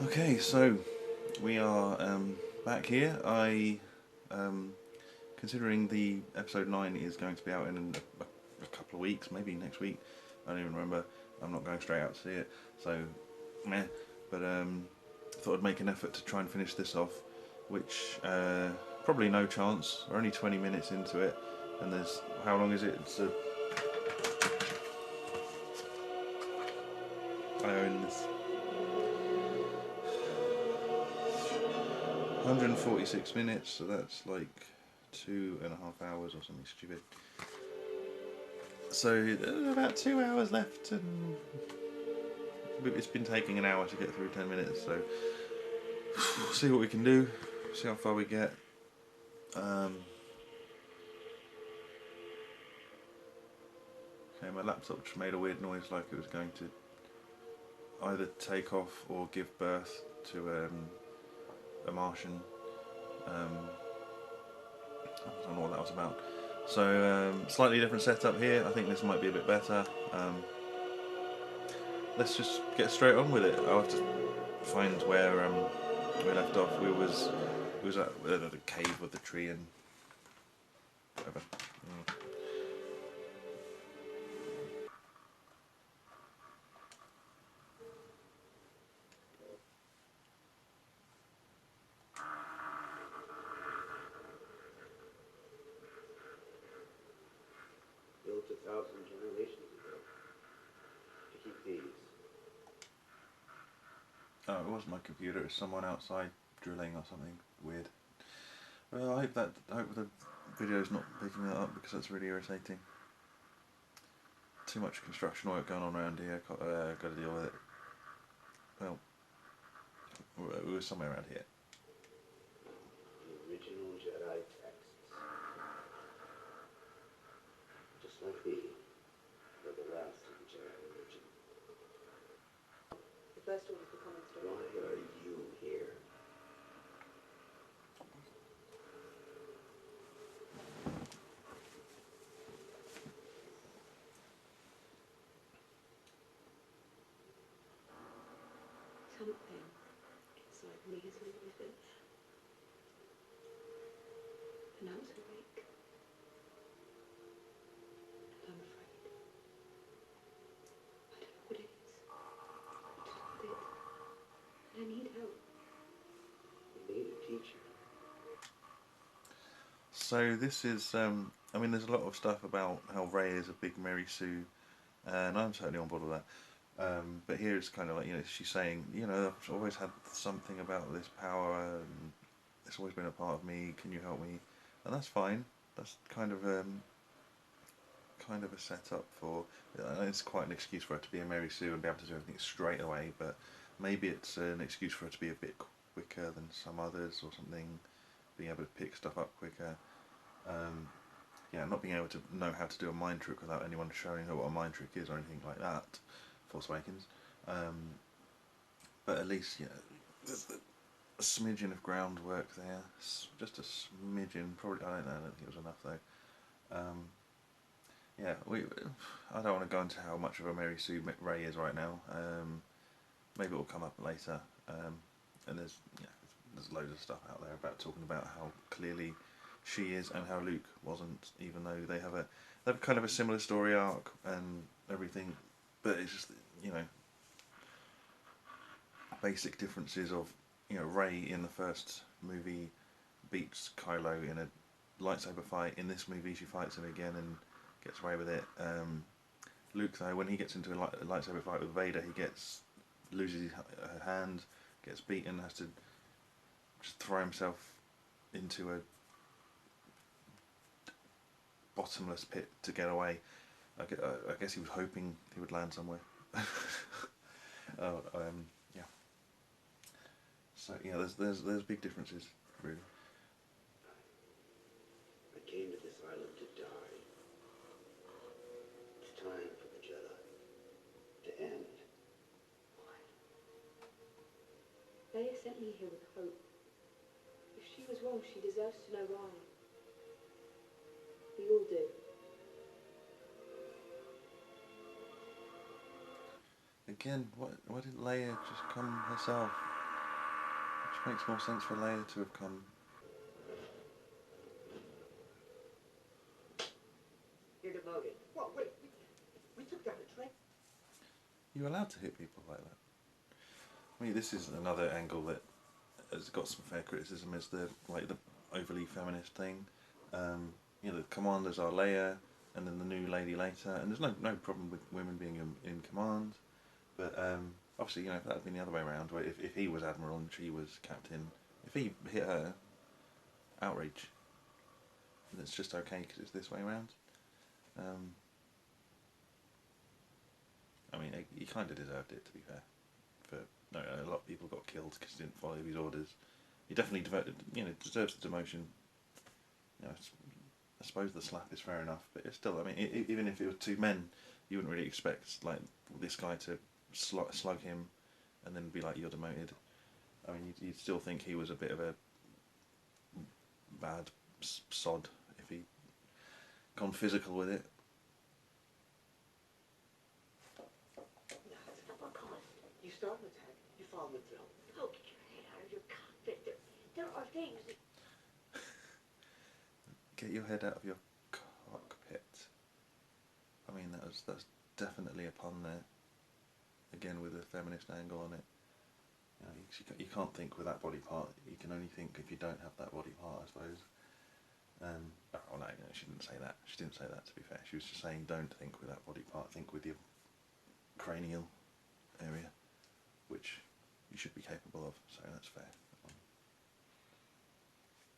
Okay, so we are back here. Considering the episode 9 is going to be out in a couple of weeks, maybe next week. I don't even remember. I'm not going straight out to see it, so meh. But thought I'd make an effort to try and finish this off, which probably no chance. We're only 20 minutes into it, and there's how long is it? I own this 146 minutes, so that's like 2.5 hours or something stupid. So about 2 hours left, and it's been taking an hour to get through 10 minutes. So we'll see what we can do, see how far we get. Okay, my laptop just made a weird noise, like it was going to either take off or give birth to a Martian. I don't know what that was about. So slightly different setup here. I think this might be a bit better. Let's just get straight on with it. I'll have to find where we left off. We was at the cave with the tree and whatever. Built 1,000 generations ago to keep these. Oh, it wasn't my computer. It was someone outside drilling or something weird. Well, I hope the video's not picking that up because that's really irritating. Too much construction work going on around here. Got to deal with it. Well, we were somewhere around here. The original Jedi texts. Just like they're the last of the Jedi religion. The First Order's the common story. Why are you here? Something inside me has always been there. And now it's awake. And I'm afraid. I don't know what it is. I just want it. And I need help. You need a teacher. So this is, I mean, there's a lot of stuff about how Rey is a big Mary Sue, and I'm certainly on board with that. But here it's kind of like, she's saying, I've always had something about this power, and it's always been a part of me. Can you help me? And that's fine. That's kind of a setup for. It's quite an excuse for her to be a Mary Sue and be able to do everything straight away. But maybe it's an excuse for her to be a bit quicker than some others or something, being able to pick stuff up quicker. Not being able to know how to do a mind trick without anyone showing her what a mind trick is or anything like that. Force Awakens. But at least, there's a smidgen of groundwork there. Just a smidgen. Probably, I don't think it was enough though. I don't want to go into how much of a Mary Sue Rey is right now. Maybe it will come up later. And there's loads of stuff out there about talking about how clearly she is and how Luke wasn't, even though they have kind of a similar story arc and everything, but it's just basic differences of Rey in the first movie beats Kylo in a lightsaber fight. In this movie she fights him again and gets away with it. Luke though, when he gets into a lightsaber fight with Vader, he loses his hand, gets beaten, has to just throw himself into a bottomless pit to get away. I guess he was hoping he would land somewhere. So there's big differences, really. I came to this island to die. It's time for the Jedi to end. Why? Leia sent me here with hope. If she was wrong, she deserves to know why. We all do. Again, why didn't Leia just come herself? Makes more sense for Leia to have come. You're demoted. Well, wait, we took down a train. You're allowed to hit people like that. I mean, this is another angle that has got some fair criticism, is the overly feminist thing. The commanders are Leia, and then the new lady later, and there's no problem with women being in command, but obviously, if that had been the other way around, where if he was admiral and she was captain, if he hit her, outrage, and it's just okay because it's this way around. I mean, he kind of deserved it, to be fair. A lot of people got killed because he didn't follow his orders. He definitely deserves the demotion. I suppose the slap is fair enough, but it's still. I mean, even if it was two men, you wouldn't really expect this guy to slug him, and then be like, "You're demoted." I mean, you'd still think he was a bit of a bad sod if he'd gone physical with it. You start an attack, you follow it through. Oh, get your head out of your cockpit. There are things that... Get your head out of your cockpit. I mean, that's definitely a pun there. Again, with a feminist angle on it. You can't think with that body part. You can only think if you don't have that body part, I suppose. Oh no, she didn't say that. She didn't say that, to be fair. She was just saying, don't think with that body part. Think with your cranial area, which you should be capable of. So that's fair.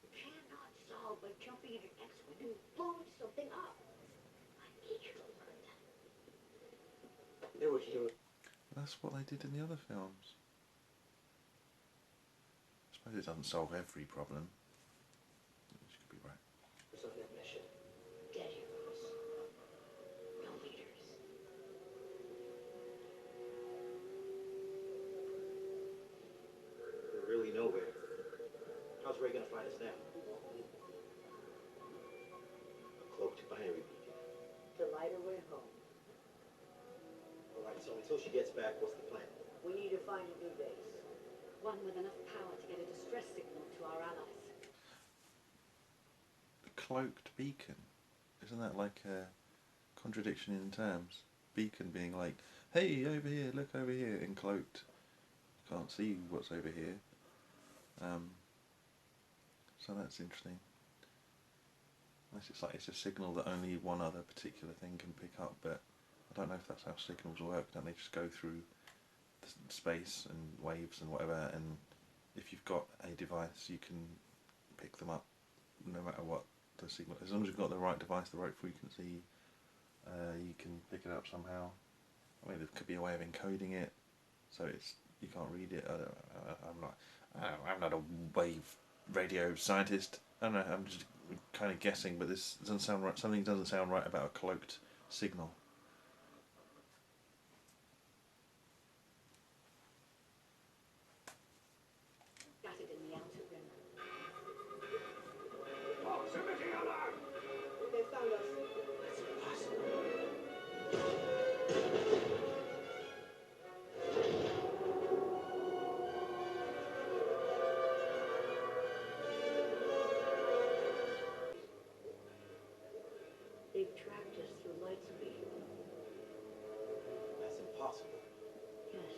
You cannot solve by jumping in your X-Wing and blowing something up. I need you to learn that. They were heroes. That's what they did in the other films. I suppose it doesn't solve every problem. She could be right. On that mission. Dead heroes. No leaders. We're really nowhere. How's Ray gonna find us now? A cloaked binary beacon. To light her way home. Alright, so until she gets back, what's the plan? We need to find a new base. One with enough power to get a distress signal to our allies. The cloaked beacon. Isn't that like a contradiction in terms? Beacon being like, hey, over here, look over here, and cloaked. You can't see what's over here. So that's interesting. It's a signal that only one other particular thing can pick up, but I don't know if that's how signals work. Don't they just go through space and waves and whatever, and if you've got a device you can pick them up no matter what the signal, as long as you've got the right device, the right frequency, you can pick it up somehow. I mean, there could be a way of encoding it so you can't read it. I'm not a wave radio scientist. I don't know, I'm just kind of guessing, but this doesn't sound right. Something doesn't sound right about a cloaked signal. Got it in the outer rim. Proximity alarm! They found us. That's impossible. They've tracked us through light speed. That's impossible. Yes.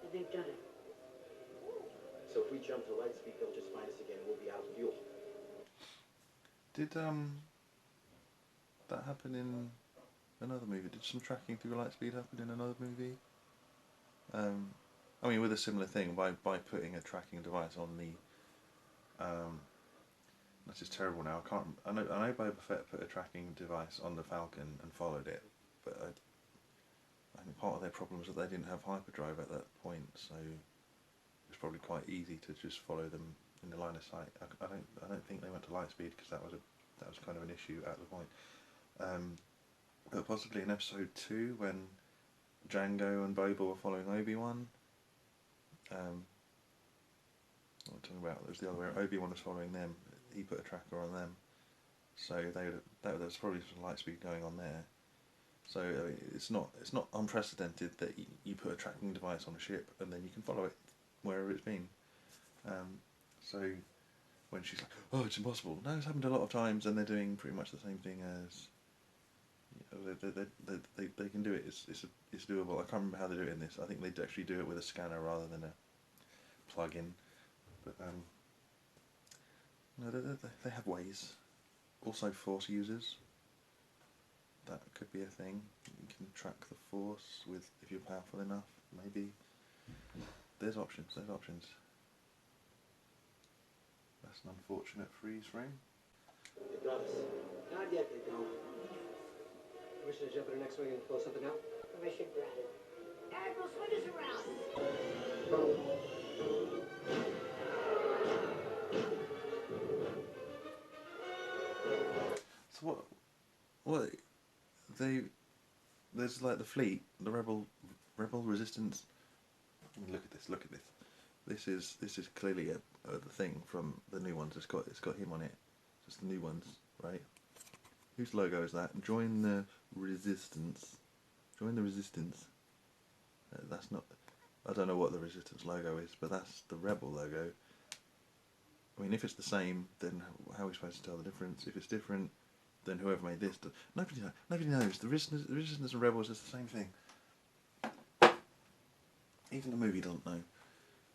And they've done it. So if we jump to light speed, they'll just find us again and we'll be out of fuel. Did that happen in another movie? Did some tracking through light speed happen in another movie? I mean, with a similar thing, by putting a tracking device on the this is terrible now. I know Boba Fett put a tracking device on the Falcon and followed it, but I think part of their problem was that they didn't have hyperdrive at that point, so it was probably quite easy to just follow them in the line of sight. I don't think they went to light speed because that was kind of an issue at the point. But possibly in episode 2 when Django and Boba were following Obi-Wan. What I'm talking about, it was the other way. Obi-Wan was following them. He put a tracker on them, so there was probably some light speed going on there. So I mean, it's not unprecedented that you put a tracking device on a ship and then you can follow it wherever it's been. So when she's like, "Oh, it's impossible," no, it's happened a lot of times, and they're doing pretty much the same thing as. They can do it. It's doable. I can't remember how they do it in this. I think they actually do it with a scanner rather than a plug-in. But no, they have ways. Also, force users. That could be a thing. You can track the force with if you're powerful enough. Maybe there's options. There's options. That's an unfortunate freeze frame. Hey, brothers. Not yet, they don't. Permission to jump in the next wing and blow something out? Permission granted. Admiral, swing us around. So what they there's like the fleet, the rebel resistance. Look at this. Look at this. This is clearly the thing from the new ones. It's got him on it. Just the new ones, right? Whose logo is that? Join the resistance. Join the resistance. That's not. I don't know what the resistance logo is, but that's the rebel logo. I mean, if it's the same, then how are we supposed to tell the difference? If it's different, then whoever made this, nobody knows. The resistance and rebels is the same thing. Even the movie doesn't know.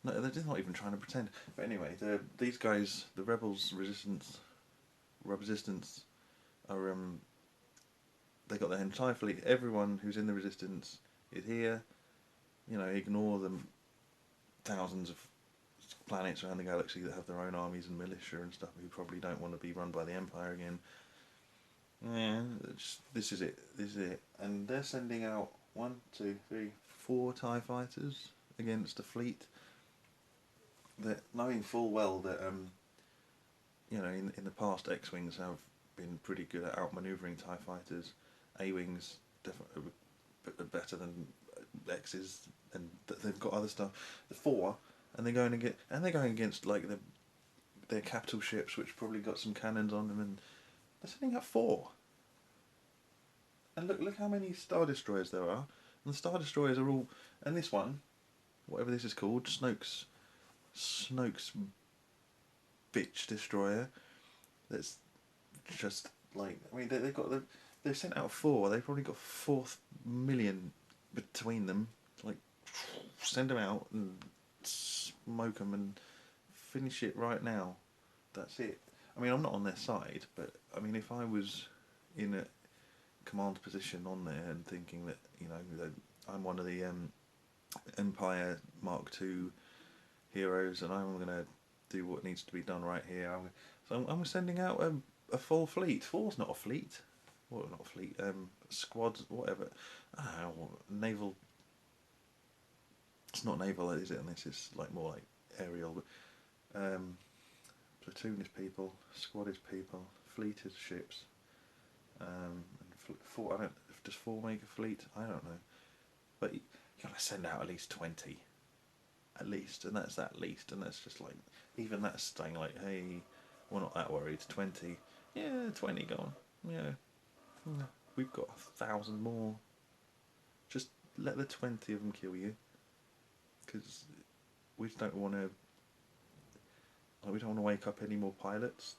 No, they're just not even trying to pretend. But anyway, these guys, the rebels, resistance, are they got their entire fleet. Everyone who's in the resistance is here. You know, ignore them. Thousands of planets around the galaxy that have their own armies and militia and stuff who probably don't want to be run by the Empire again. Yeah, this is it. This is it. And they're sending out 1, 2, 3, 4 TIE fighters against a fleet that, knowing full well that you know, in the past, X-wings have been pretty good at outmaneuvering TIE fighters. A-wings definitely better than X's, and they've got other stuff. The 4, and they're going against like their capital ships, which probably got some cannons on them, and they're sending out 4. And look how many Star Destroyers there are, and the Star Destroyers are all. And this one, whatever this is called, Snoke's bitch destroyer. That's just like, I mean, they've sent out 4. They've probably got 4,000,000 between them. Like, send them out and smoke them and finish it right now. That's it. I mean, I'm not on their side, but I mean, if I was in a command position on there and thinking that, you know, that I'm one of the Empire Mark II heroes and I'm going to do what needs to be done right here, I'm sending out a full fleet. 4's not a fleet. What, not a fleet? Squads, whatever. I don't know, naval. It's not naval, is it? And this is like more like aerial. But platoon is people, squad is people, fleet is ships. And 4. I don't. Does 4 make a fleet? I don't know. But you gotta send out at least 20. At least, and that's at least, and that's just like, even that's saying like, hey, we're not that worried. 20. Yeah, 20 gone. Yeah. We've got 1,000 more. Just let the 20 of them kill you. Because we just don't want to. Like, we don't want to wake up any more pilots.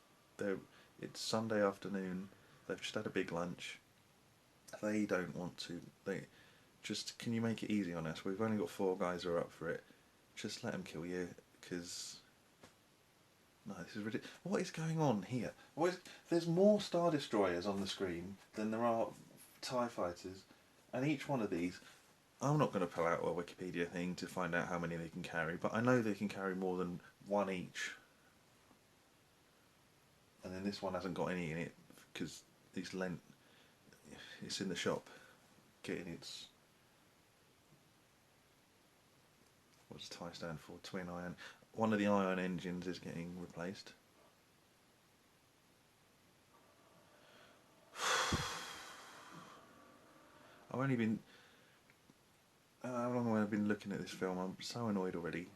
It's Sunday afternoon. They've just had a big lunch. They don't want to. They just, can you make it easy on us? We've only got 4 guys who are up for it. Just let them kill you, because no, this is ridiculous. What is going on here? There's more Star Destroyers on the screen than there are TIE fighters, and each one of these, I'm not going to pull out a Wikipedia thing to find out how many they can carry, but I know they can carry more than 1 each. And then this one hasn't got any in it because it's in the shop getting its. What does TIE stand for? Twin ion. One of the ion engines is getting replaced. I've only been. How long have I been looking at this film? I'm so annoyed already.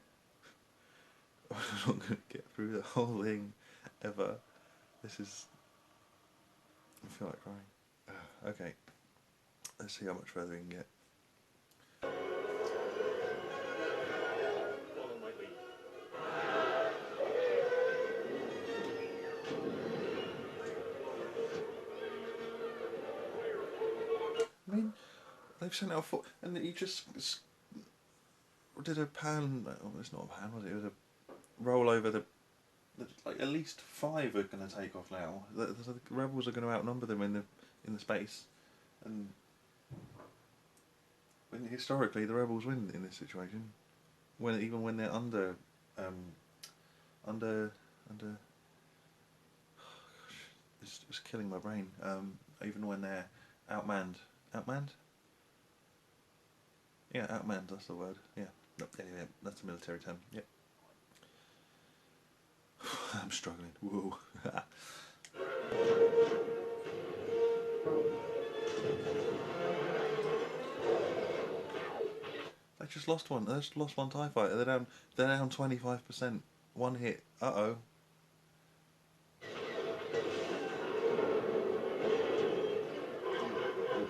I'm not going to get through the whole thing ever. This is. I feel like crying. Okay. Let's see how much further we can get. Follow my lead. I mean, they've sent out 4, and you just did a pan. Oh, it's not a pan, was it? It was a roll over like at least 5 are going to take off now. The rebels are going to outnumber them in the space, and historically the rebels win in this situation. Even when they're under, under, under. It's killing my brain. Even when they're outmanned, outmanned. Yeah, outmanned. That's the word. Yeah. No, yeah, that's a military term. Yep. I'm struggling. Whoa. They just lost one. They just lost one TIE fighter. They're down. They're down 25%. One hit. Uh-oh.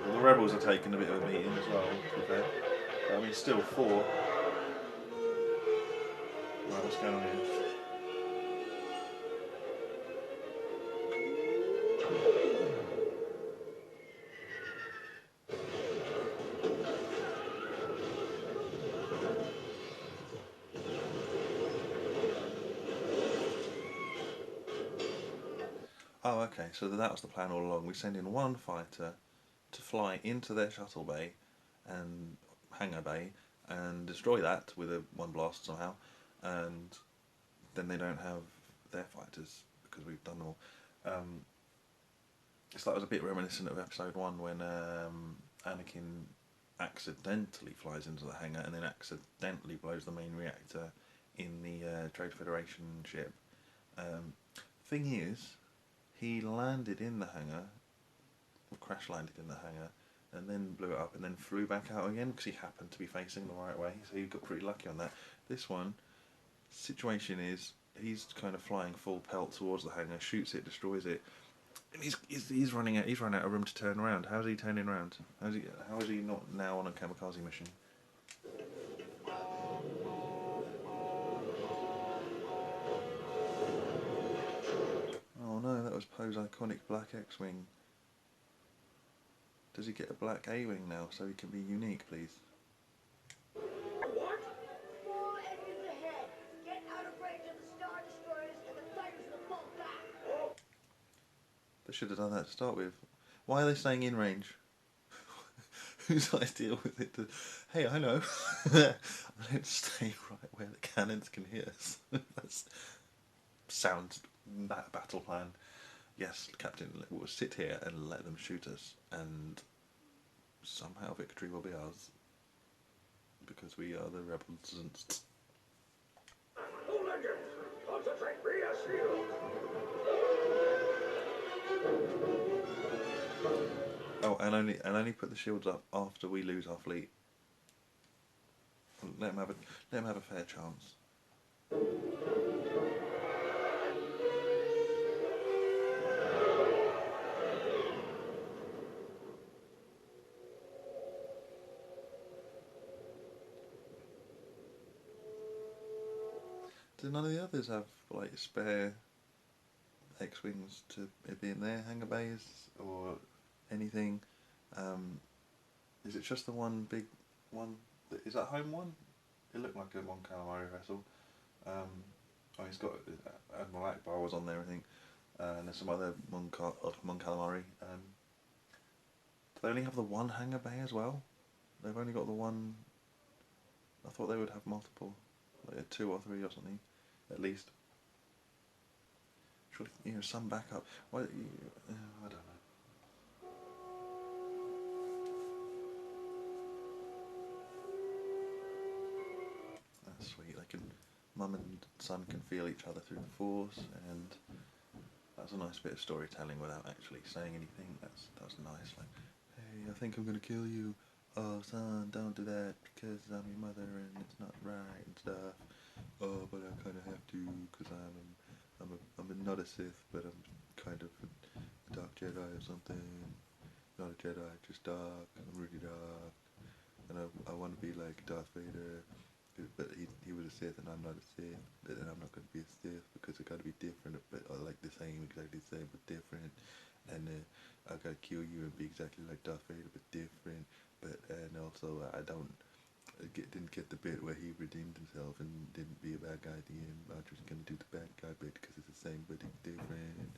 The rebels are taking a bit of a beating as well, to be fair. But, I mean, still 4. Right, what's going on here? Oh, okay, so that was the plan all along. We send in one fighter to fly into their shuttle bay and hangar bay and destroy that with one blast somehow, and then they don't have their fighters because we've done them all. So that was a bit reminiscent of episode 1 when Anakin accidentally flies into the hangar and then accidentally blows the main reactor in the Trade Federation ship. Thing is, he landed in the hangar, or crash landed in the hangar, and then blew it up and then flew back out again because he happened to be facing the right way, so he got pretty lucky on that. This one, situation is, he's kind of flying full pelt towards the hangar, shoots it, destroys it, and he's running out of room to turn around. How's he turning around? How is he not now on a kamikaze mission? Oh no, that was Poe's iconic black X-Wing. Does he get a black A-Wing now so he can be unique, please? What? 4 enemies ahead. Get out of range of the Star Destroyers and the fighters will fall back. They should have done that to start with. Why are they staying in range? Whose idea was it to... Hey, I know. Let's stay right where the cannons can hit us. That sounds that battle plan. Yes, Captain, we'll sit here and let them shoot us, and somehow victory will be ours. Because we are the rebels. All engines, concentrate, rear shield. Oh, and only put the shields up after we lose our fleet. Let them have a fair chance. Do none of the others have like spare X-wings to be in their hangar bays or anything? Is it just the one big one? Is that home one? It looked like a Mon Calamari vessel. Oh, he's got Admiral Akbar was on there, I think, and there's some other Mon Calamari. Do they only have the one hangar bay as well? They've only got the one. I thought they would have multiple, like 2 or 3 or something, at least. Surely, some backup. Why? I don't know. That's sweet. Mum and son can feel each other through the Force, and that's a nice bit of storytelling without actually saying anything. That's nice. Like, hey, I think I'm gonna kill you. Oh, son, don't do that because I'm your mother and it's not right and stuff. Oh, but I kind of have to because I'm not a Sith, but I'm kind of a dark Jedi or something. Not a Jedi, just dark. I'm really dark, and I want to be like Darth Vader. But he was a Sith and I'm not a Sith, but then I'm not going to be a Sith because I got to be different, but I like the same, exactly the same, but different. And I gotta kill you and be exactly like Darth Vader, but different. But and also didn't get the bit where he redeemed himself and didn't be a bad guy at the end. I was just gonna do the bad guy bit because it's the same but it's different.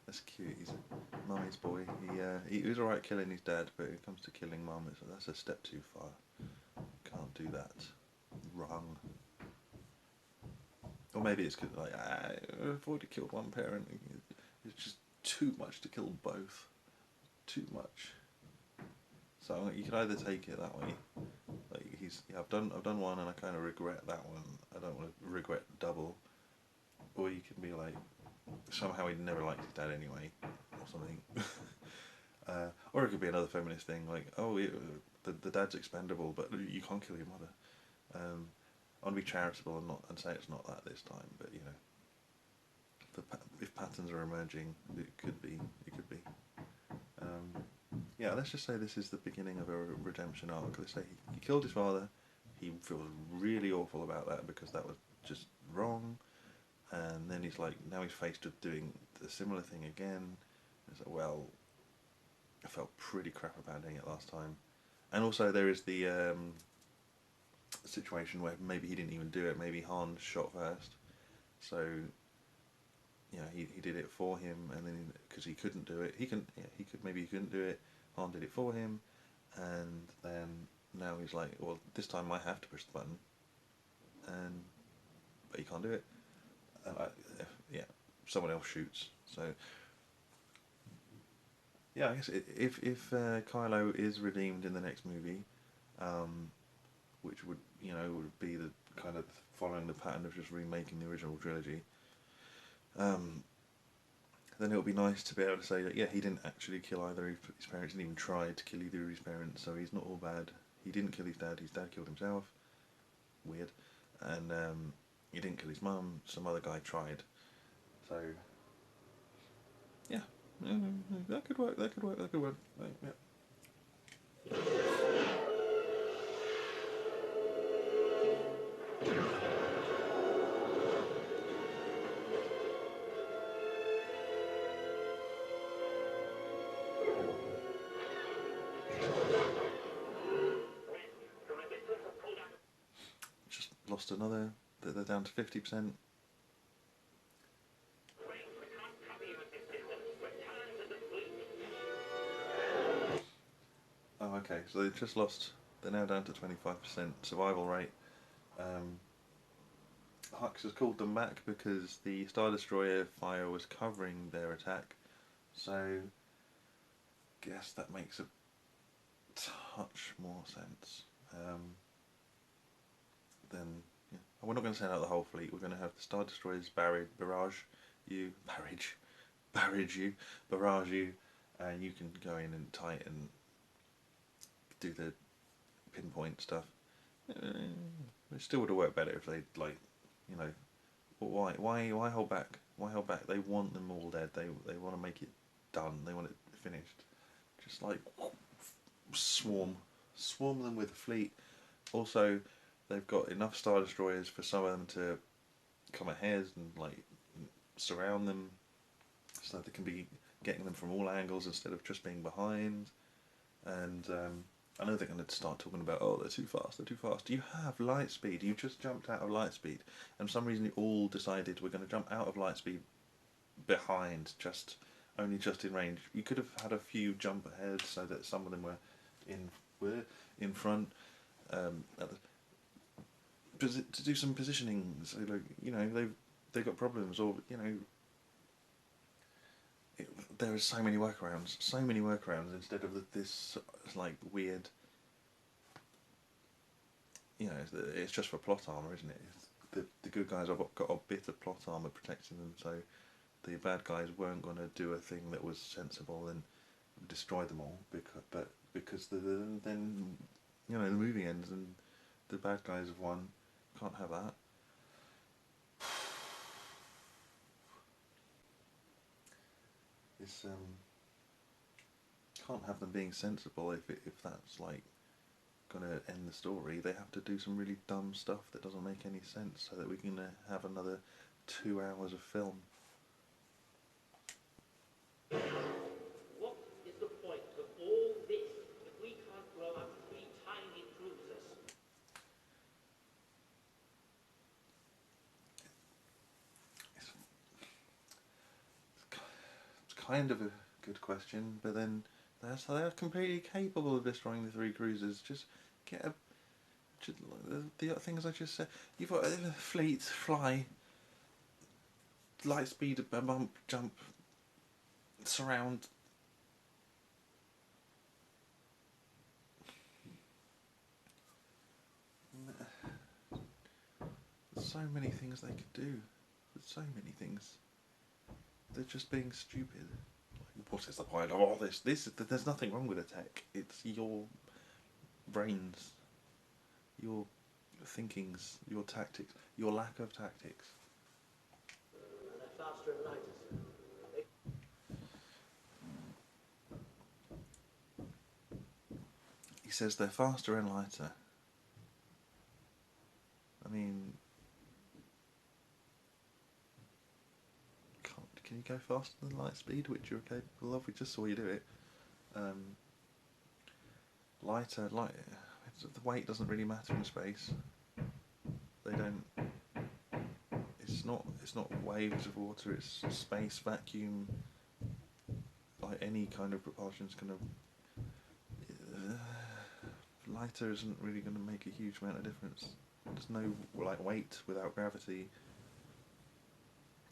That's cute. He's a mummy's boy. He was alright killing his dad, but when it comes to killing mum, that's a step too far. Can't do that. Wrong. Or maybe it's because like I've already killed one parent. It's just too much to kill both. Too much. So you can either take it that way, like I've done one and I kind of regret that one. I don't want to regret double. Or you can be like, somehow he never liked his dad anyway, or something. Or it could be another feminist thing, like, oh, the dad's expendable, but you can't kill your mother. I want to be charitable and say it's not that this time, but you know, if patterns are emerging, it could be. Yeah, let's just say this is the beginning of a redemption arc. Let's say he killed his father. He feels really awful about that because that was just wrong. And then he's like, now he's faced with doing the similar thing again. He's like, well, I felt pretty crap about doing it last time. And also there is the situation where maybe he didn't even do it. Maybe Han shot first, so you know he did it for him, and then because he couldn't do it, he couldn't do it. Han did it for him, and then now he's like, well, this time I have to push the button, but he can't do it. And yeah, someone else shoots. So yeah, I guess if Kylo is redeemed in the next movie, which would be the kind of following the pattern of just remaking the original trilogy, then it would be nice to be able to say that yeah, he didn't actually kill either of his parents, didn't even try to kill either of his parents, so he's not all bad. He didn't kill his dad killed himself. Weird. And he didn't kill his mum, some other guy tried. So yeah, that could work. Yeah. Just lost another. They're down to 50%. Oh, okay. So they've just lost. They're now down to 25% survival rate. Hux has called them back because the Star Destroyer fire was covering their attack. So, guess that makes a touch more sense. Then, yeah. We're not going to send out the whole fleet. We're going to have the Star Destroyers barrage you, and you can go in and tight and do the pinpoint stuff. It still would have worked better if they why hold back? Why hold back? They want them all dead. They want to make it done. They want it finished. Just like swarm them with a fleet. Also, they've got enough Star Destroyers for some of them to come ahead and like surround them, so they can be getting them from all angles instead of just being behind. And I know they're going to start talking about, oh, they're too fast. You have light speed. You just jumped out of light speed, and for some reason you all decided we're going to jump out of light speed behind, only just in range. You could have had a few jump ahead so that some of them were in front. To do some positioning, so they've got problems, or there are so many workarounds instead of this like weird. It's just for plot armor, isn't it? The good guys have got a bit of plot armor protecting them, so the bad guys weren't going to do a thing that was sensible and destroy them all, because then the movie ends and the bad guys have won. Can't have that. It's can't have them being sensible if that's like gonna end the story. They have to do some really dumb stuff that doesn't make any sense so that we can have another 2 hours of film. What is the point of all this if we can't grow up 3 tiny cruisers? It's kind of a good question, but then they're completely capable of destroying the 3 cruisers. Just get a. Just, the things I just said. You've got a fleet, fly, light speed, bump, jump, surround. There's so many things they could do. There's so many things. They're just being stupid. Like, what is the point of all this? There's nothing wrong with the tech. It's your brains, your thinkings, your tactics, your lack of tactics. They're faster and lighter. He says they're faster and lighter. I mean, can you go faster than light speed, which you're capable of? We just saw you do it. Lighter, the weight doesn't really matter in space. They don't. It's not waves of water. It's space, vacuum. Like any kind of propulsion's gonna. Lighter isn't really going to make a huge amount of difference. There's no like weight without gravity.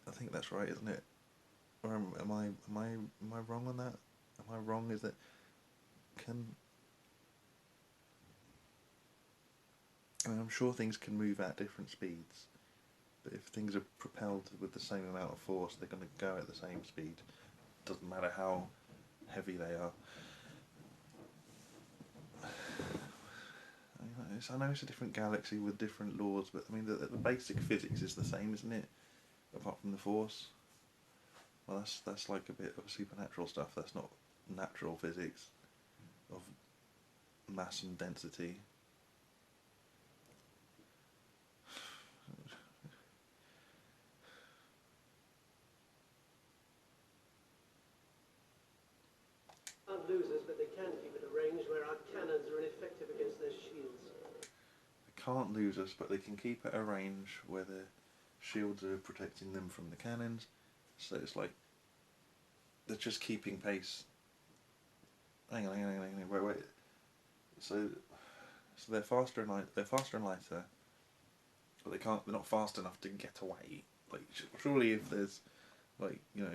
I think that's right, isn't it? Or am I wrong on that? Am I wrong? Is that I mean, I'm sure things can move at different speeds, but if things are propelled with the same amount of force, they're going to go at the same speed. Doesn't matter how heavy they are. I know it's a different galaxy with different laws, but I mean the basic physics is the same, isn't it? Apart from the force. Well, that's like a bit of supernatural stuff. That's not natural physics of mass and density. Aren't losers, but they can keep at a range where our cannons are ineffective against their shields. They can't lose us, but they can keep at a range where the shields are protecting them from the cannons. So it's like they're just keeping pace. Hang on, wait. So they're faster and lighter, but they're not fast enough to get away. Like surely if there's like what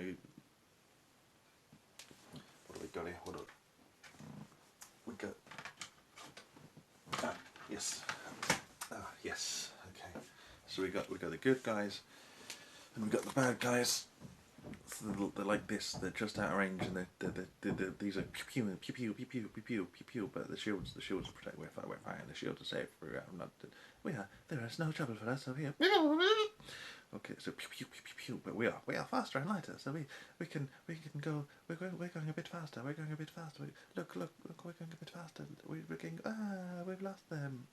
do we got here? We got yes. Okay. So we got the good guys, and we got the bad guys. So they're like this. They're just out of range, and they're these are pew pew pew pew pew pew pew pew pew. But the shields protect. We're fine. The shields are safe. There is no trouble for us. So here. Okay, so pew pew pew pew pew. But we are faster and lighter. So we can go. We're going a bit faster. We're going a bit faster. Look. We're going a bit faster. We're getting. We've lost them.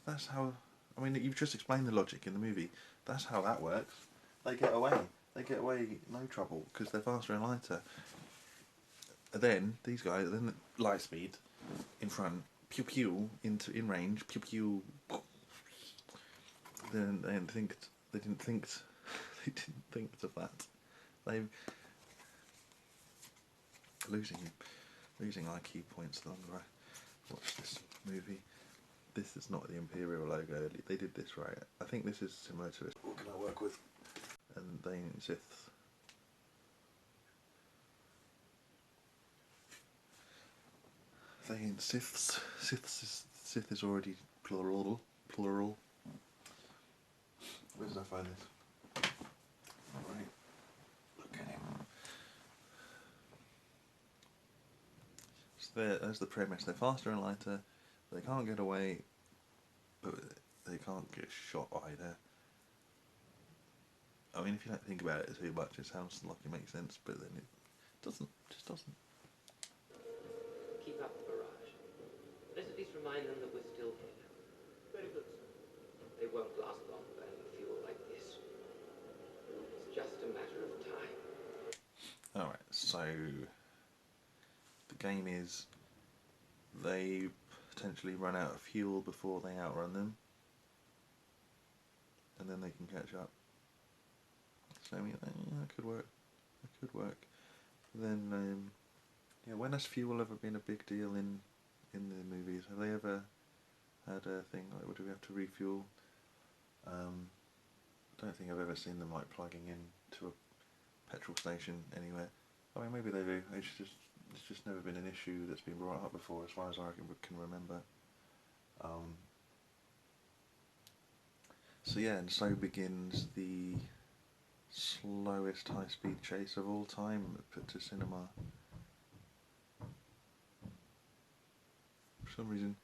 That's how. I mean, you've just explained the logic in the movie. That's how that works. They get away. No trouble because they're faster and lighter. And then these guys, then light speed, in front, pew pew in range, pew pew. Then they didn't think of that. They losing IQ points the longer I watch this movie. This is not the Imperial logo. They did this right. I think this is similar to it. What can I work with? And they ain't Sith. They ain't Siths. Sith is already plural. Where did I find this? Right. Look at him. So there's the premise. They're faster and lighter. They can't get away, but they can't get shot either. I mean, if you don't think about it too much, it sounds like it makes sense, but then it doesn't. Just doesn't. Keep up the barrage. Let's at least remind them that we're still here. Very good, sir. They won't last long burning fuel like this. It's just a matter of time. Alright, so the game is they potentially run out of fuel before they outrun them, and then they can catch up. So I mean, that could work. It could work. Then, yeah, when has fuel ever been a big deal in the movies? Have they ever had a thing like, do we have to refuel? I don't think I've ever seen them like plugging into a petrol station anywhere. I mean, maybe they do. It's just never been an issue that's been brought up before, as far as I can remember. So yeah, and so begins the slowest high-speed chase of all time put to cinema. For some reason,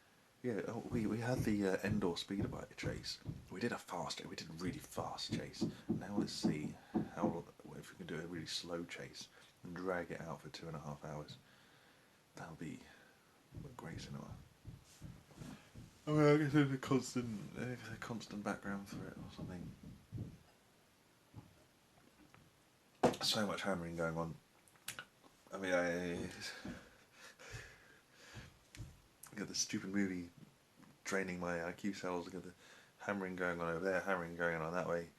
yeah, we had the Endor speeder bike chase. We did a really fast chase. Now let's see if we can do a really slow chase and drag it out for 2.5 hours. That'll be great cinema. I mean, I guess there's a constant background for it or something. So much hammering going on. I mean, I got the stupid movie draining my IQ cells. I got the hammering going on over there, hammering going on that way.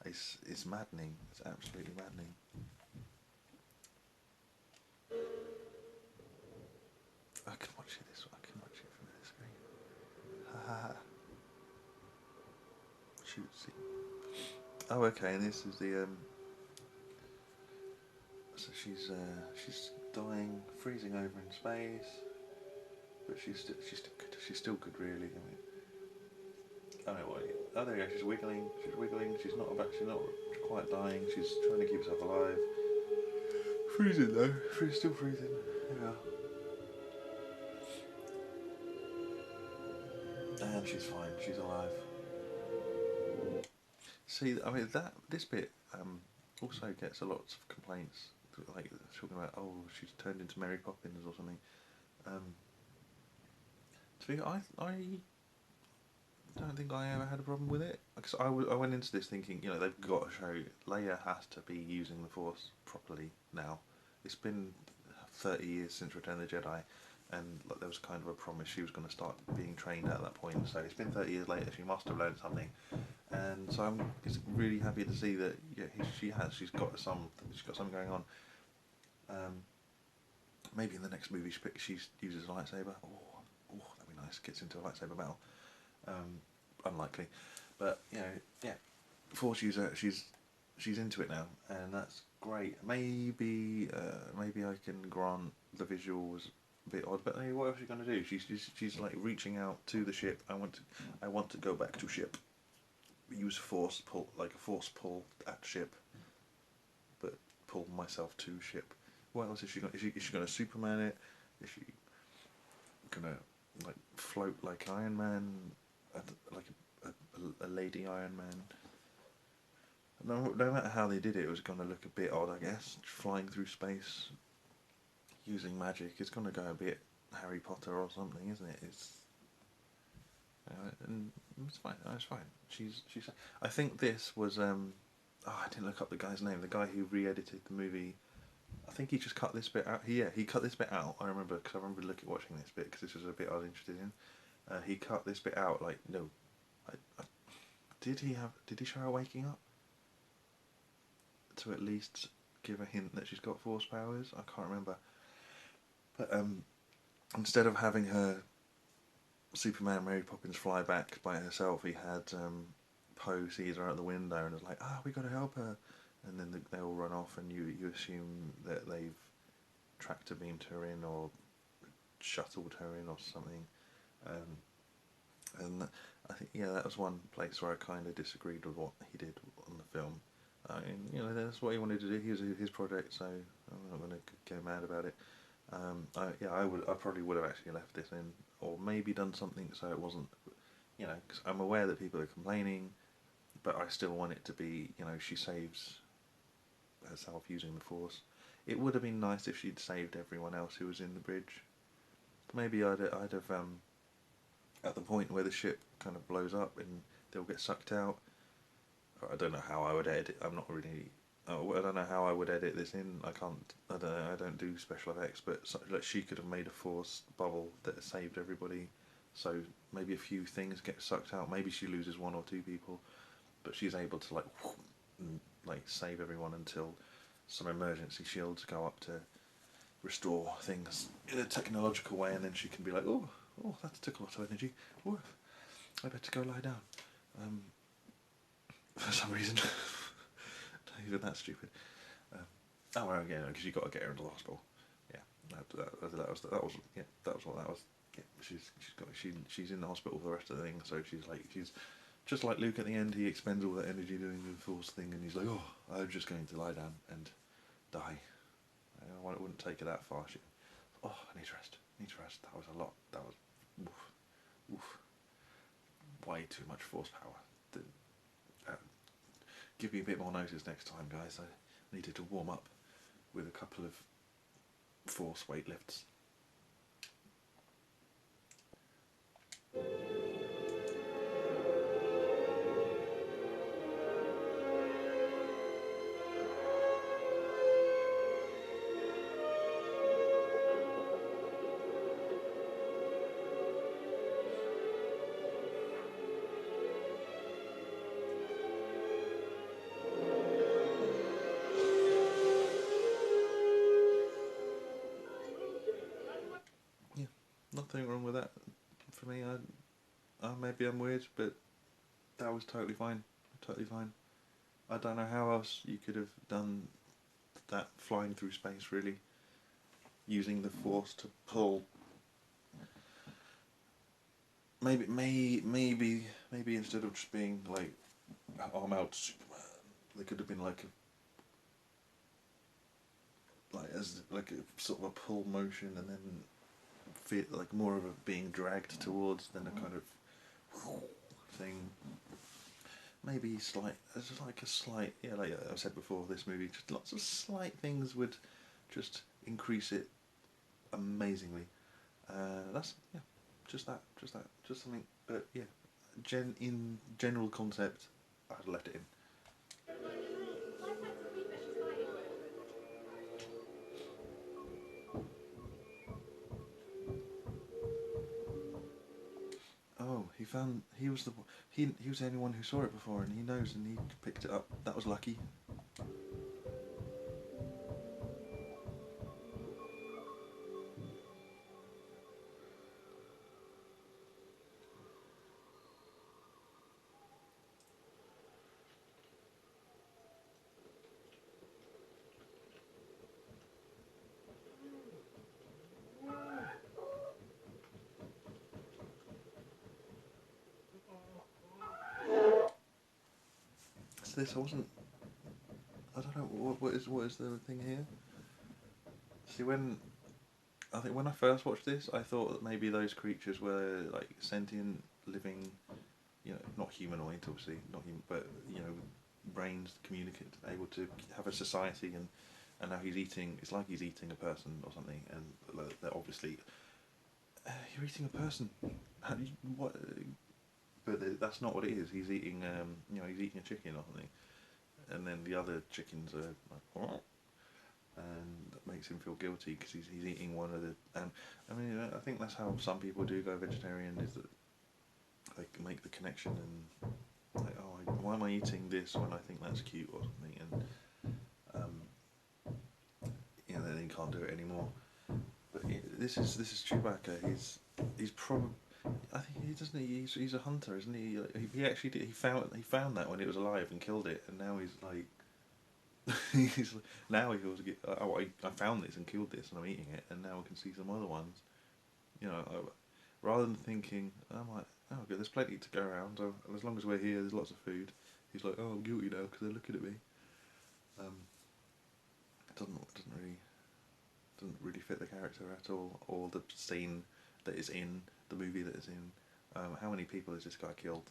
It's maddening. It's absolutely maddening. I can watch it this way. I can watch it from this screen. Ha ha ha. Shoot, see. Oh, okay. And this is the So she's dying, freezing over in space, but she's still good, really. I mean, I don't know what. Oh, there you go. She's wiggling. She's not quite dying. She's trying to keep herself alive. Freezing though. Still freezing. Yeah. And she's fine. She's alive. See, I mean this bit also gets a lot of complaints, like talking about, oh, she's turned into Mary Poppins or something. To be, I don't think I ever had a problem with it, because I went into this thinking, they've got to show Leia has to be using the Force properly now. It's been 30 years since Return of the Jedi, and like, there was kind of a promise she was going to start being trained at that point. So it's been 30 years later. She must have learned something, and so I'm just really happy to see that. Yeah, she has. She's got something going on. Maybe in the next movie she uses a lightsaber. Oh, that'd be nice. Gets into a lightsaber battle. Unlikely, but yeah, Force user. She's into it now, and that's great. Maybe I can grant the visuals a bit odd, but hey, what else are you gonna do? She's like reaching out to the ship. I want to go back to ship. Use force pull, like a force pull at ship, but pull myself to ship. What else is she going? Is she going to Superman it? Is she gonna like float like Iron Man, like a lady Iron Man? No matter how they did it, it was going to look a bit odd, I guess. Flying through space, using magic, it's going to go a bit Harry Potter or something, isn't it? And it's fine. It's fine. She's. I think this was. I didn't look up the guy's name. The guy who re-edited the movie. I think he just cut this bit out. He cut this bit out. I remember because I remember watching this bit because this was a bit I was interested in. He cut this bit out. Like no, did he show her waking up? To at least give a hint that she's got Force powers. I can't remember. But instead of having her Superman Mary Poppins fly back by herself, he had Poe sees her out the window and is like, we got to help her, and then they all run off, and you assume that they've tractor beamed her in or shuttled her in or something. And I think that was one place where I kind of disagreed with what he did on the film. I mean, that's what he wanted to do. He was his project, so I'm not going to get mad about it. I probably would have actually left this in, or maybe done something so it wasn't, because I'm aware that people are complaining, but I still want it to be, you know, she saves herself using the Force. It would have been nice if she'd saved everyone else who was in the bridge. Maybe I'd have at the point where the ship kind of blows up and they'll get sucked out. I don't know how I would edit. I'm not really. I don't know how I would edit this in. I can't. I don't know. I don't do special effects. But like she could have made a Force bubble that saved everybody. So maybe a few things get sucked out. Maybe she loses one or two people, but she's able to like save everyone until some emergency shields go up to restore things in a technological way, and then she can be like, oh, that took a lot of energy. Oh, I better go lie down. For some reason, not even that stupid. Oh, well, yeah, because you got to get her into the hospital. Yeah, that was what that was. Yeah, she's in the hospital for the rest of the thing, so she's just like Luke at the end. He expends all that energy doing the Force thing, and he's like, oh, I'm just going to lie down and die. I wouldn't take it that far. I need to rest. That was a lot. That was oof. Way too much Force power. Give me a bit more notice next time, guys. I needed to warm up with a couple of Force weightlifts. Yeah, nothing wrong with that for me. Maybe I'm weird, but that was totally fine. Totally fine. I don't know how else you could have done that flying through space, really. Using the Force to pull. Maybe instead of just being like arm out Superman, there could have been like a sort of a pull motion, and then feel like more of a being dragged towards than a kind of thing. Maybe slight, yeah, like I said before, this movie, just lots of slight things would just increase it amazingly. Just something. But yeah, in general concept, I'd left it in. Oh, he was the only one who saw it before, and he knows, and he picked it up. That was lucky. So this wasn't. I don't know what is the thing here. See, I think when I first watched this, I thought that maybe those creatures were like sentient, living, you know, not humanoid, obviously, not human, but you know, brains, communicate, able to have a society, and now he's eating. It's like he's eating a person or something, and they're obviously you're eating a person. How do you, what? But that's not what it is. He's eating, he's eating a chicken or something, and then the other chickens are like, what? And that makes him feel guilty because he's eating one of the. And I mean, I think that's how some people do go vegetarian, is that they can make the connection and like, oh, why am I eating this when I think that's cute or something, and then he can't do it anymore. But this is Chewbacca. He's probably. I think he doesn't. He's a hunter, isn't he? He actually did. He found that when it was alive and killed it, and now he's like. Now he feels I found this and killed this and I'm eating it, and now I can see some other ones. You know, rather than thinking, I'm like, oh, good, there's plenty to go around. So as long as we're here, there's lots of food. He's like, oh, I'm guilty now because they're looking at me. It doesn't really fit the character at all, or the scene that is in the movie that is in. How many people has this guy killed?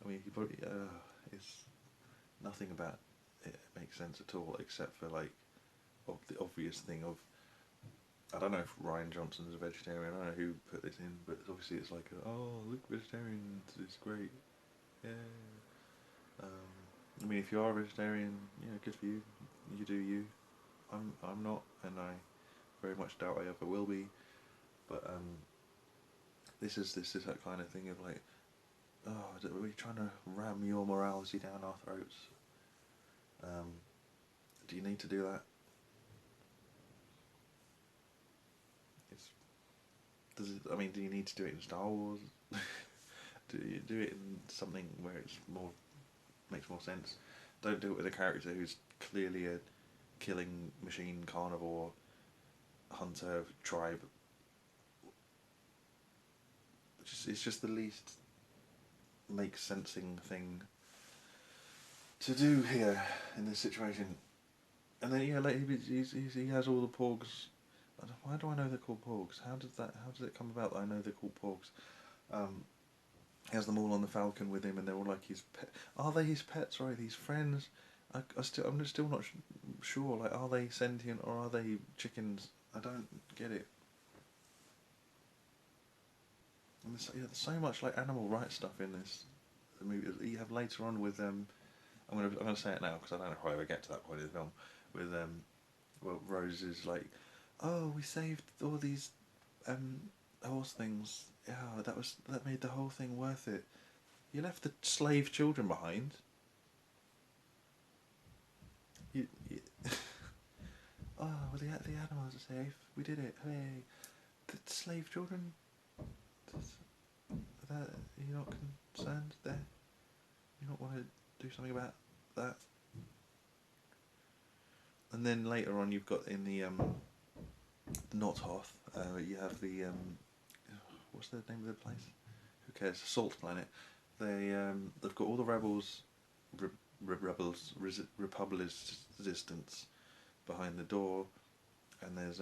I mean, he probably it's nothing about it makes sense at all, except for like the obvious thing of I don't know if Ryan Johnson's a vegetarian. I don't know who put this in, but obviously it's like oh look, vegetarian, it's great, yeah. I mean, if you are a vegetarian, yeah, good for you. You do you. I'm not, and I very much doubt I ever will be. But this is that kind of thing of like, oh, are we trying to ram your morality down our throats? Do you need to do that? It's does it? I mean, do you need to do it in Star Wars? Do you do it in something where it's more makes more sense? Don't do it with a character who's clearly a killing machine carnivore hunter tribe. It's just the least make sensing thing to do here in this situation. And then yeah, like he has all the porgs. Why do I know they're called porgs? How does it come about that I know they're called porgs? He has them all on the Falcon with him, and they're all like his pet. Are they his pets? Or are these friends? I'm still not sure. Like, are they sentient or are they chickens? I don't get it. And there's so much like animal rights stuff in this movie. You have later on with I'm gonna say it now because I don't know if I ever get to that point in the film with well, Rose is like, oh, we saved all these um horse things. Yeah, that made the whole thing worth it. You left the slave children behind. You oh, well, the animals are safe. We did it. Hooray! The slave children. That you're not concerned there. You don't want to do something about that. And then later on, you've got in the Nothoth, you have the what's the name of the place? Who cares? Salt Planet. They've got all the rebels, Republic's resistance behind the door, and there's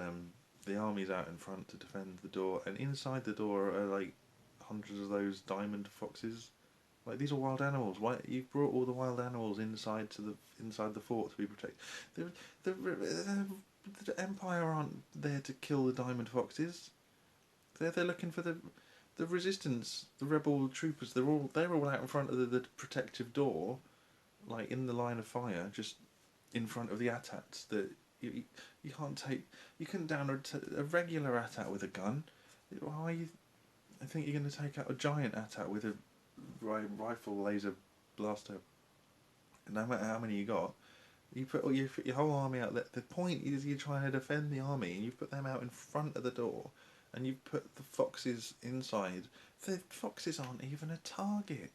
the army's out in front to defend the door, and inside the door are like hundreds of those diamond foxes. Like, these are wild animals. Why you've brought all the wild animals inside the fort to be protected? The Empire aren't there to kill the diamond foxes. They're looking for the resistance, the rebel troopers. They're all out in front of the protective door, like in the line of fire, just in front of the AT-ATs. That you can't take. You couldn't down a regular AT-AT with a gun. Why are you? I think you're going to take out a giant AT-AT with a rifle laser blaster. No matter how many you got, you put your whole army out there. The point is you're trying to defend the army, and you've put them out in front of the door, and you've put the foxes inside. The foxes aren't even a target.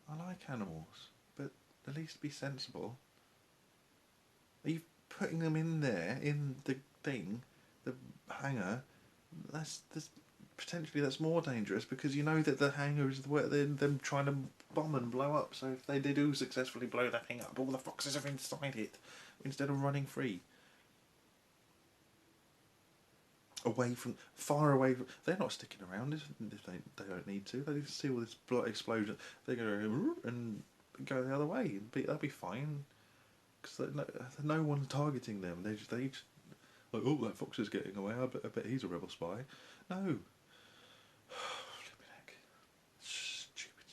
I like animals, but at least be sensible. Are you putting them in there, in the thing, the hangar? That's potentially that's more dangerous because you know that the hangar is where they're them trying to bomb and blow up. So if they do successfully blow that thing up, all the foxes are inside it instead of running free. Far away from, they're not sticking around if they don't need to. They see all this explosion. They're going to and go the other way. They'll be fine because no one's targeting them. They just like, oh, that fox is getting away. I bet he's a rebel spy. No. Flipping heck. Stupid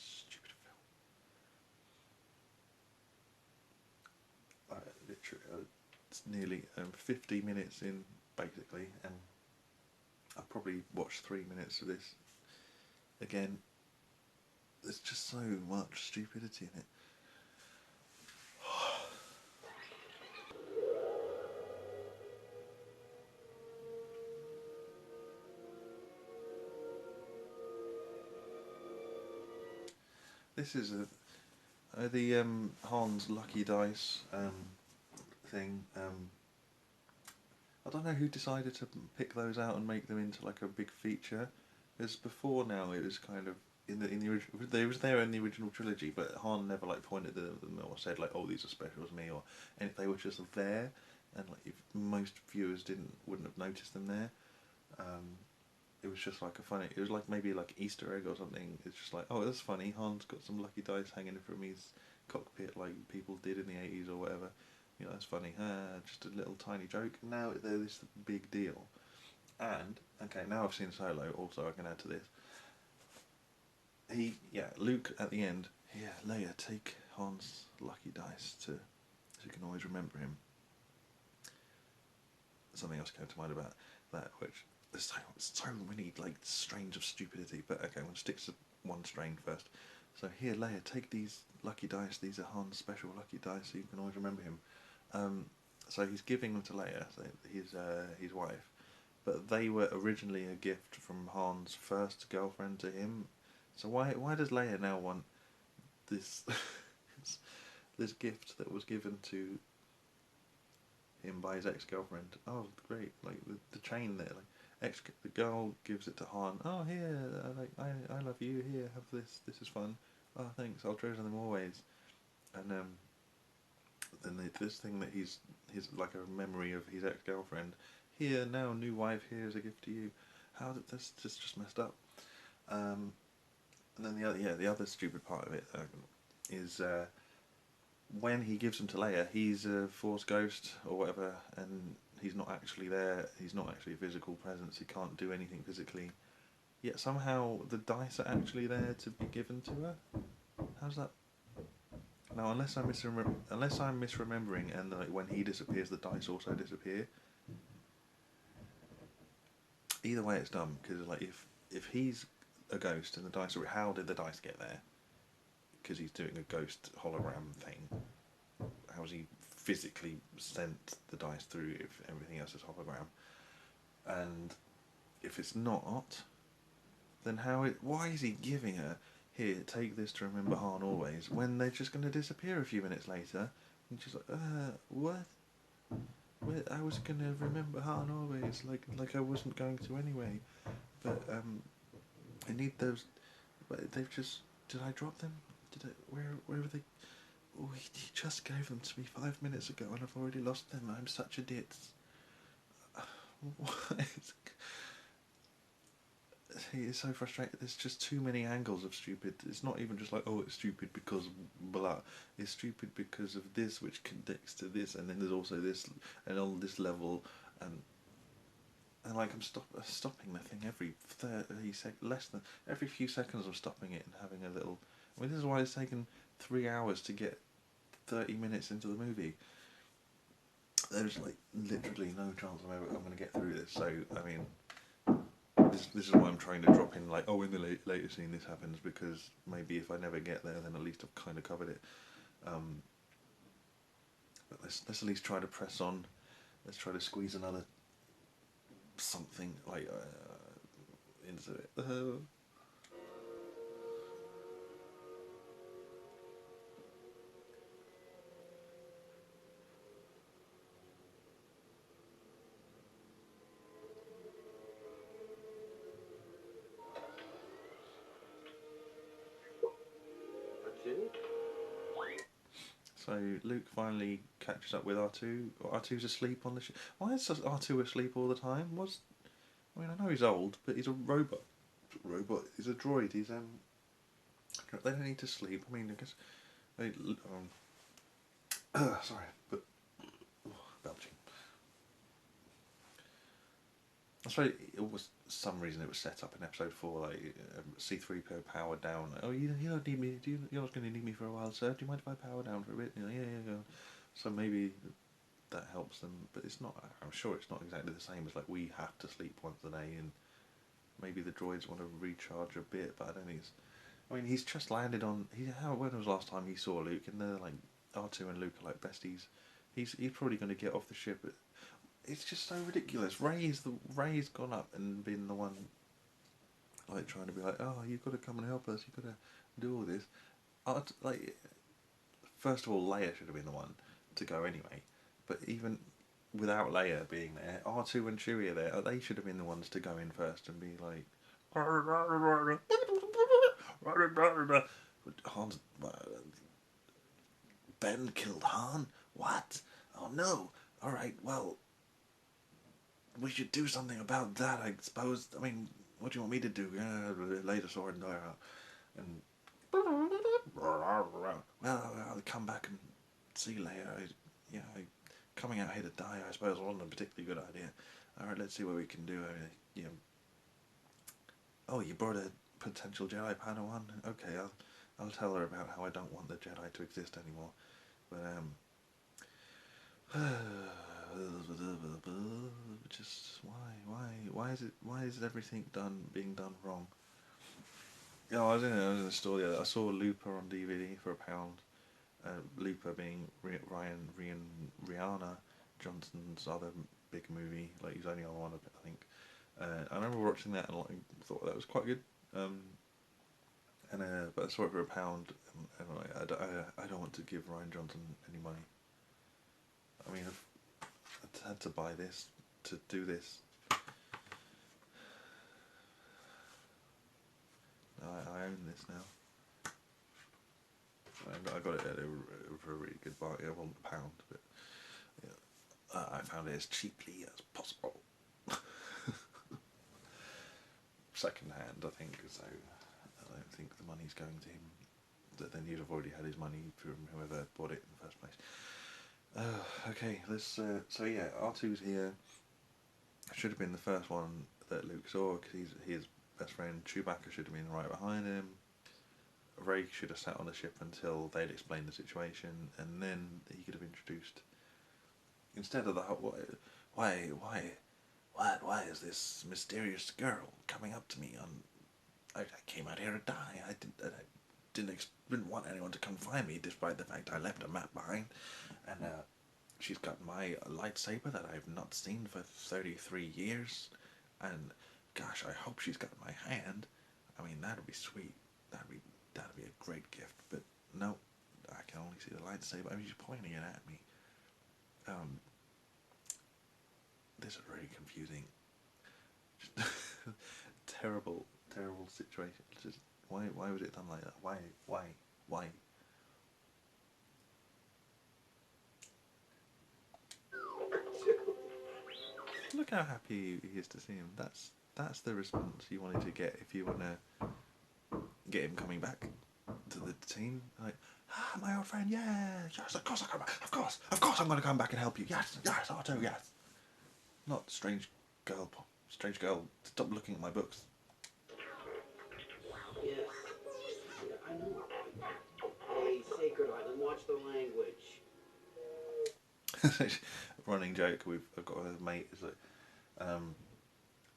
film. Literally, it's nearly 50 minutes in, basically, and I've probably watched 3 minutes of this again. There's just so much stupidity in it. This is the Hans Lucky Dice thing. I don't know who decided to pick those out and make them into like a big feature. Because before now it was kind of in the original. They was there in the original trilogy, but Han never like pointed them or said like, "Oh, these are special to me," or and they were just there. and like if most viewers wouldn't have noticed them there. It was just like a funny. It was like maybe like Easter egg or something. It's just like, oh, that's funny. Han's got some lucky dice hanging from his cockpit, like people did in the 80s or whatever. You know, that's funny. Just a little tiny joke. Now they're this big deal. And okay, now I've seen Solo. Also, I can add to this. Luke at the end. Yeah, Leia, take Han's lucky dice so you can always remember him. Something else came to mind about that, which there's so many like strains of stupidity. But okay, I'm gonna stick to one strain first. So here, Leia, take these lucky dice. These are Han's special lucky dice, so you can always remember him. So he's giving them to Leia, so his wife, but they were originally a gift from Han's first girlfriend to him. So why does Leia now want this this gift that was given to him by his ex-girlfriend? Oh, great! Like the chain there, like the girl gives it to Han. Oh, here, like I love you. Here, have this. This is fun. Oh, thanks. I'll treasure them always. And then this thing that he's like a memory of his ex-girlfriend. Here now, new wife. Here's a gift to you. How did this just messed up? And then the other stupid part of it is when he gives them to Leia, he's a Force ghost or whatever, and he's not actually there. He's not actually a physical presence. He can't do anything physically. Yet somehow the dice are actually there to be given to her. How's that? Now, unless I'm misremembering, and like when he disappears, the dice also disappear. Either way, it's dumb because like if he's a ghost and the dice are, how did the dice get there? Because he's doing a ghost hologram thing. How's he physically sent the dice through if everything else is hologram? And if it's not, then why is he giving her, here, take this to remember Han always, when they're just going to disappear a few minutes later? And she's like, what? I was going to remember Han always, like I wasn't going to anyway. But I need those. But they've just. Did I drop them? Where were they? Oh, he just gave them to me 5 minutes ago, and I've already lost them. I'm such a ditz. What? He is so frustrated. There's just too many angles of stupid. It's not even just like, oh, it's stupid because blah. It's stupid because of this, which connects to this, and then there's also this, and on this level, and like I'm stopping the thing every 30 less than every few seconds. I'm stopping it and having a little. I mean, this is why it's taken 3 hours to get 30 minutes into the movie. There's like literally no chance I'm going to get through this. So I mean. This is why I'm trying to drop in like, oh, in the later scene this happens, because maybe if I never get there, then at least I've kind of covered it. But let's at least try to press on. Let's try to squeeze another something like into it. So Luke finally catches up with R2. R2's asleep on the ship. Why is R2 asleep all the time? I mean, I know he's old, but he's a robot. He's a droid. They don't need to sleep. I mean, I guess. Sorry, but belching. I suppose it was some reason it was set up in episode 4, like C-3PO powered down. Like, oh, you don't need me. You're not going to need me for a while, sir. Do you mind if I power down for a bit? Yeah. So maybe that helps them, but it's not. I'm sure it's not exactly the same as like we have to sleep once a day, and maybe the droids want to recharge a bit, but I don't think it's. I mean, he's just landed on. When was the last time he saw Luke? And they're like R2 and Luke are like besties. He's probably going to get off the ship. It's just so ridiculous. Ray's gone up and been the one, like trying to be like, oh, you've got to come and help us. You've got to do all this. Like, first of all, Leia should have been the one to go anyway. But even without Leia being there, R2 and Chewie are there. They should have been the ones to go in first and be like, Han's Ben killed Han. What? Oh no. Alright, well, we should do something about that, I suppose. I mean, what do you want me to do? Lay the sword and die out. And well, I'll come back and see you later. Coming out here to die, I suppose, wasn't a particularly good idea. All right, let's see what we can do. Oh, you brought a potential Jedi Padawan. Okay, I'll tell her about how I don't want the Jedi to exist anymore. But just why is everything being done wrong? Yeah, I was in a store the other. I saw Looper on DVD for £1. Looper being Rihanna Johnson's other big movie. Like he's only on one of it, I think. I remember watching that and like, thought that was quite good. But I saw it for £1, and like, I don't want to give Ryan Johnson any money. I mean, I've had to buy this to do this. I own this now. I got it for a really good buy. It wasn't £1, but yeah, I found it as cheaply as possible. Second hand, I think. So I don't think the money's going to him. Then he'd have already had his money from whoever bought it in the first place. Okay, let's. So yeah, R2's here. Should have been the first one that Luke saw because he's his best friend. Chewbacca should have been right behind him. Ray should have sat on the ship until they'd explained the situation, and then he could have introduced. Instead of the whole, why is this mysterious girl coming up to me? I came out here to die. I didn't want anyone to come find me, despite the fact I left a map behind, and she's got my lightsaber that I've not seen for 33 years, and gosh, I hope she's got my hand. I mean, that'd be sweet. That'd be a great gift. But no, I can only see the lightsaber. I mean, she's pointing it at me. This is really confusing. Terrible situation. Just why was it done like that? Why? Look how happy he is to see him. That's the response you wanted to get if you want to get him coming back to the team. Like, my old friend, yes, of course I'll come back. Of course I'm going to come back and help you. Yes, R2, yes. Not strange girl, stop looking at my books. Yes. Yeah, I know. Hey, Sacred Island, watch the language. Running joke I've got a mate is like,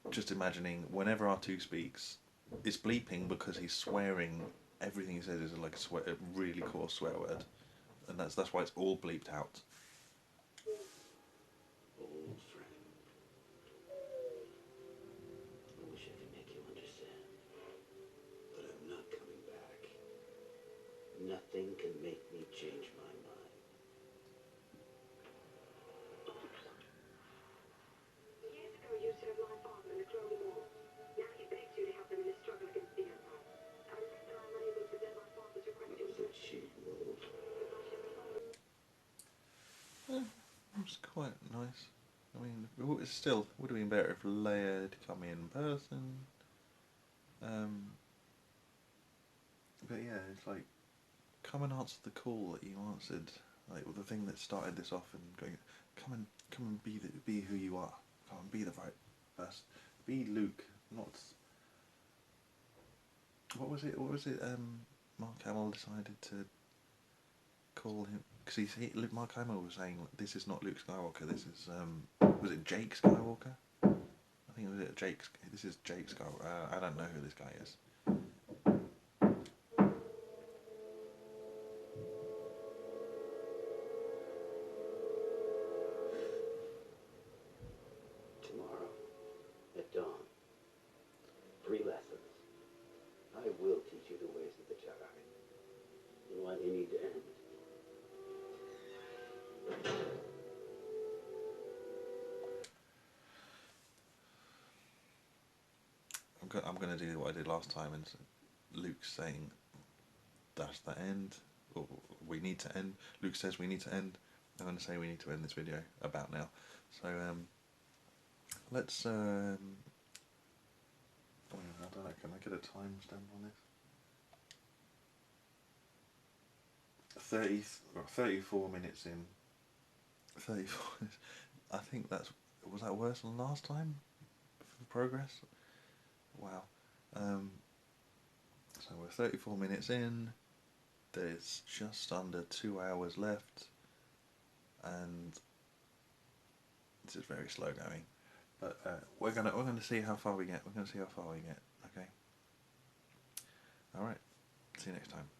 just imagining whenever R2 speaks, it's bleeping because he's swearing. Everything he says is like a really coarse swear word, and that's why it's all bleeped out. Old friend. I wish I could make you understand. But I'm not coming back. Nothing can make me change my mind. Years ago, you served my father in the Clone War. Now he begs you to help him in his struggle against the Empire. At the same time, I'm unable to present my father's request That to was a cheap move. It's quite nice. I mean, it still would have been better if Leia had come in person. But yeah, it's like, come and answer the call that you answered. Like the thing that started this off and going, come and be who you are. Come and be the right person. Be Luke, not. What was it? Mark Hamill decided to call him because Mark Hamill was saying this is not Luke Skywalker. This is was it Jake Skywalker? I think it was Jake. This is Jake Skywalker. I don't know who this guy is. Tomorrow, at dawn, 3 lessons. I will teach you the ways of the Jedi and why they need to end. I'm gonna do what I did last time, and Luke's saying that's the end, or we need to end. Luke says we need to end. I'm going to say we need to end this video about now. So let's. I don't know. Can I get a timestamp on this? 34 minutes in. 34. I think that's. Was that worse than last time? For progress. Wow. So we're 34 minutes in. There's just under 2 hours left, and this is very slow going. But we're gonna see how far we get. We're gonna see how far we get. Okay. All right. See you next time.